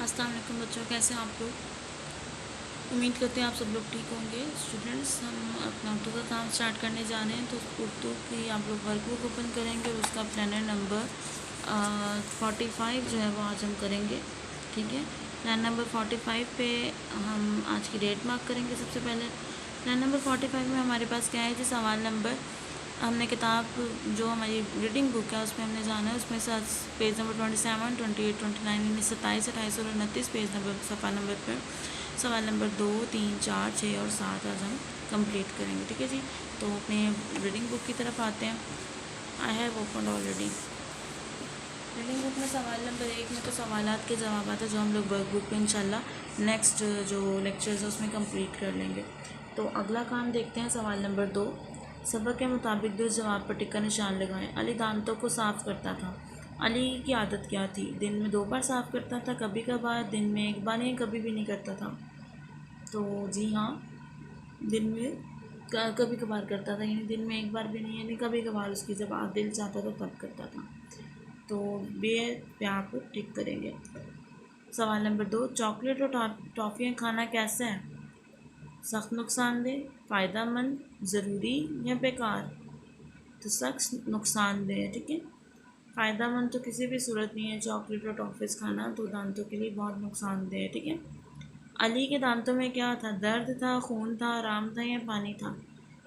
अस्सलाम वालेकुम बच्चों, कैसे हैं आप लोग। उम्मीद करते हैं आप सब लोग ठीक होंगे। स्टूडेंट्स, हम अपना उर्दू का काम स्टार्ट करने जा रहे हैं। तो उर्दू की आप लोग वर्कबुक ओपन करेंगे और उसका प्लानर नंबर 45 जो है वो आज हम करेंगे। ठीक है, प्लान नंबर 45 पे हम आज की डेट मार्क करेंगे। सबसे पहले प्लान नंबर 45 में हमारे पास क्या है जी, सवाल नंबर हमने किताब जो हमारी रीडिंग बुक है उसमें हमने जाना है। उसमें से पेज नंबर 27, 28, 29, 27, 28 और 29 पेज नंबर सफ़ा नंबर पर सवाल नंबर 2, 3, 4, 6 और 7 आज हम कंप्लीट करेंगे। ठीक है जी, तो अपने रीडिंग बुक की तरफ आते हैं। I have open already. Reading book में सवाल नंबर 1 में तो सवालात के जवाब आते हैं जो हम लोग वर्क बुक पे इंशाल्लाह नेक्स्ट जो लेक्चर्स है उसमें कंप्लीट कर लेंगे। तो अगला काम देखते हैं, सवाल नंबर 2। सबक के मुताबिक दुरुस्त जवाब पर टिक्का निशान लगाएं। अली दांतों को साफ़ करता था। अली की आदत क्या थी? दिन में 2 बार साफ़ करता था, कभी कभार दिन में 1 बार, या कभी भी नहीं करता था। तो जी हाँ, दिन में कभी कभार करता था, यानी दिन में 1 बार भी नहीं, यानी कभी कभार उसकी जब दिल चाहता था तब करता था। तो बे पे आप टिक करेंगे। सवाल नंबर 2, चॉकलेट और टॉफ़ियाँ खाना कैसा है? सख्त नुकसानदेह, फ़ायदेमंद, ज़रूरी या बेकार? तो सख्त नुकसानदेह है। ठीक है, फ़ायदेमंद तो किसी भी सूरत नहीं है चॉकलेट और टॉफ़ीज़ खाना, तो दांतों के लिए बहुत नुकसानदेह है। ठीक है, अली के दांतों में क्या था? दर्द था, खून था, आराम था या पानी था?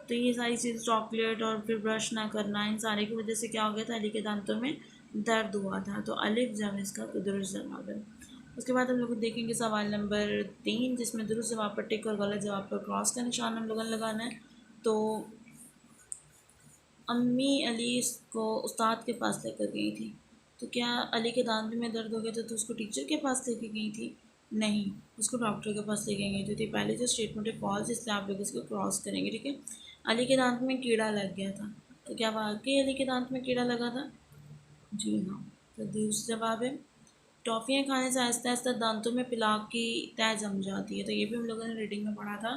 तो ये सारी चीज़, चॉकलेट और फिर ब्रश ना करना, इन सारे की वजह से क्या हो गया था? अली के दांतों में दर्द हुआ था। तो अलिफ जब इसका दुरुस्त जवाब है। उसके बाद हम लोग देखेंगे सवाल नंबर 3, जिसमें दुरुस्त जवाब पर टिक और गलत जवाब पर क्रॉस का निशान हम लोगों ने लगाना है। तो अम्मी अली को उस्ताद के पास लेकर गई थी। तो क्या अली के दांत में दर्द हो गया था तो उसको टीचर के पास लेके गई थी? नहीं, उसको डॉक्टर के पास लेके गई थी। पहले जो स्टेटमेंट है फॉल्स, इसलिए आप लोग इसको क्रॉस करेंगे। ठीक है, अली के दांत में कीड़ा लग गया था। तो क्या वाकई अली के दांत में कीड़ा लगा था? जी हाँ, तो दूसरा जवाब है टॉफ़ियाँ खाने से आहिस्ता आहिस्ता दांतों में पिलाक की तह जम जाती है। तो ये भी हम लोगों ने रीडिंग में पढ़ा था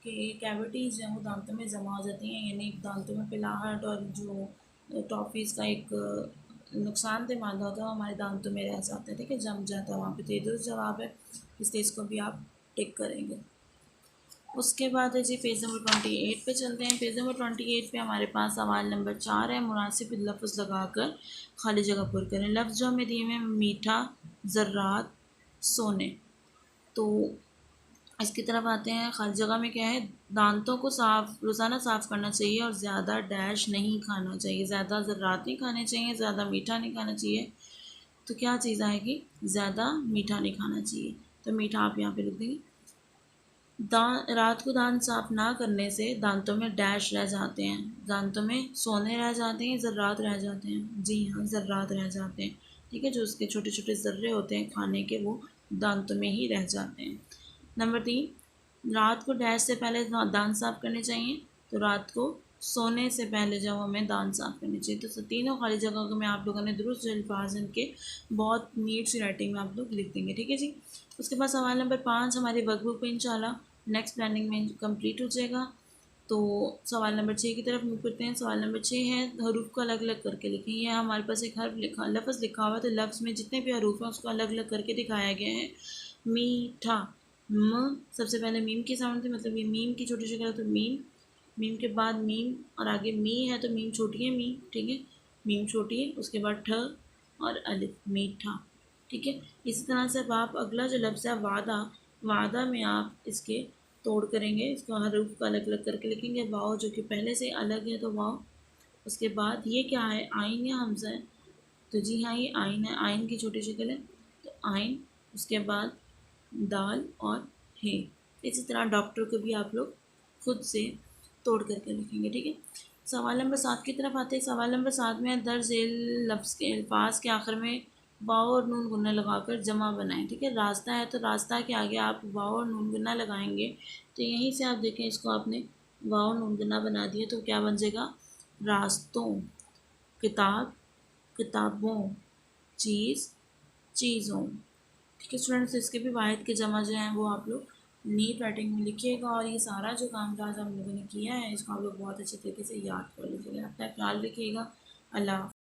कि कैविटीज़ जो हैं वो दांतों में जमा हो जाती हैं, यानी दांतों में पिलाहट और जो टॉफ़ीज़ का एक नुकसानदेह मादा होता है वो हमारे दांतों में रह जाता है। ठीक है, जम जाता है वहाँ पे। तो ये दुरुस्त जवाब है, इसलिए इसको भी आप टिक करेंगे। उसके बाद है जी, पेज नंबर 28 पे चलते हैं। पेज नंबर 28 पे हमारे पास सवाल नंबर 4 है। मुनासिब लफ्ज़ लगाकर खाली जगह पुर करें। लफ्ज़ जो हमें दिए हुए हैं मीठा, ज़र्रात, सोने। तो इसकी तरफ आते हैं। खाली जगह में क्या है? दांतों को रोज़ाना साफ़ करना चाहिए और ज़्यादा डैश नहीं खाना चाहिए। ज़्यादा ज़र्रात नहीं खाने चाहिए, ज़्यादा मीठा नहीं खाना चाहिए। तो क्या चीज़ आएगी? ज़्यादा मीठा नहीं खाना चाहिए। तो मीठा आप यहाँ पे लिख देंगे। रात को दांत साफ ना करने से दांतों में डैश रह जाते हैं, दांतों में सोने रह जाते हैं, ज़र्रात रह जाते हैं। जी हाँ, ज़र्रात रह जाते हैं। ठीक है, जो उसके छोटे छोटे ज़र्रे होते हैं खाने के, वो दांतों में ही रह जाते हैं। नंबर 3, रात को डैश से पहले दांत साफ करने चाहिए। तो रात को सोने से पहले जब हमें दांत साफ करने चाहिए। तो तीनों खाली जगह को में आप लोगों ने दुरुस्त अल्फाज इनके बहुत नीट सी राइटिंग में आप लोग लिख देंगे। ठीक है जी। उसके बाद सवाल नंबर 5 हमारे वर्कबुक पे इंशाल्लाह नेक्स्ट प्लानिंग में कंप्लीट हो जाएगा। तो सवाल नंबर 6 की तरफ मूव करते हैं। सवाल नंबर 6 है, हरूफ को अलग अलग करके लिखें। यह हमारे पास एक हर्फ लिखा, लफ्ज़ लिखा हुआ है, तो लफ्ज़ में जितने भी हरूफ हैं उसको अलग अलग करके दिखाया गया है। मीठा, म सबसे पहले मीम की साउंड थी, मतलब ये मीम की छोटी शक्ल है, तो मीम, मीम के बाद मीम और आगे मी है, तो मीम छोटी है, मी। ठीक है, मीम छोटी है, उसके बाद ठ और अलिफ, मीठा। ठीक है, इसी तरह से अब आप अगला जो लफ्ज़ है वादा, वादा में आप इसके तोड़ करेंगे, इसको हरूफ को अलग अलग करके लिखेंगे। वाव जो कि पहले से अलग है, तो वाव। उसके बाद ये क्या है? आइन या हमज़ा है? तो जी हाँ, ये आइन है, आइन की छोटी शक्ल है, तो आइन। उसके बाद दाल और हे। इसी तरह डॉक्टर को भी आप लोग खुद से तोड़ करके लिखेंगे। ठीक है, सवाल नंबर 7 की तरफ आते हैं। सवाल नंबर 7 में दर्ज झेल लफ्ज़ के अल्फाज के आखिर में वाव और नून गुन्ना लगाकर जमा बनाएं। ठीक है, रास्ता है तो रास्ता के आगे आप वाव और नून गुन्ना लगाएंगे। तो यहीं से आप देखें, इसको आपने वाव और नून गुन्ना बना दिया, तो क्या बन जाएगा? रास्तों, किताब, किताबों, चीज़, चीज़ों। ठीक है स्टूडेंट्स, इसके भी वाहिद के जमा जो हैं वो आप लोग नीट राइटिंग में लिखिएगा। और ये सारा जो काम काज हम लोगों ने किया है इसको आप लोग बहुत अच्छे तरीके से याद कर लीजिएगा। अपना ख्याल रखिएगा। अल्लाह।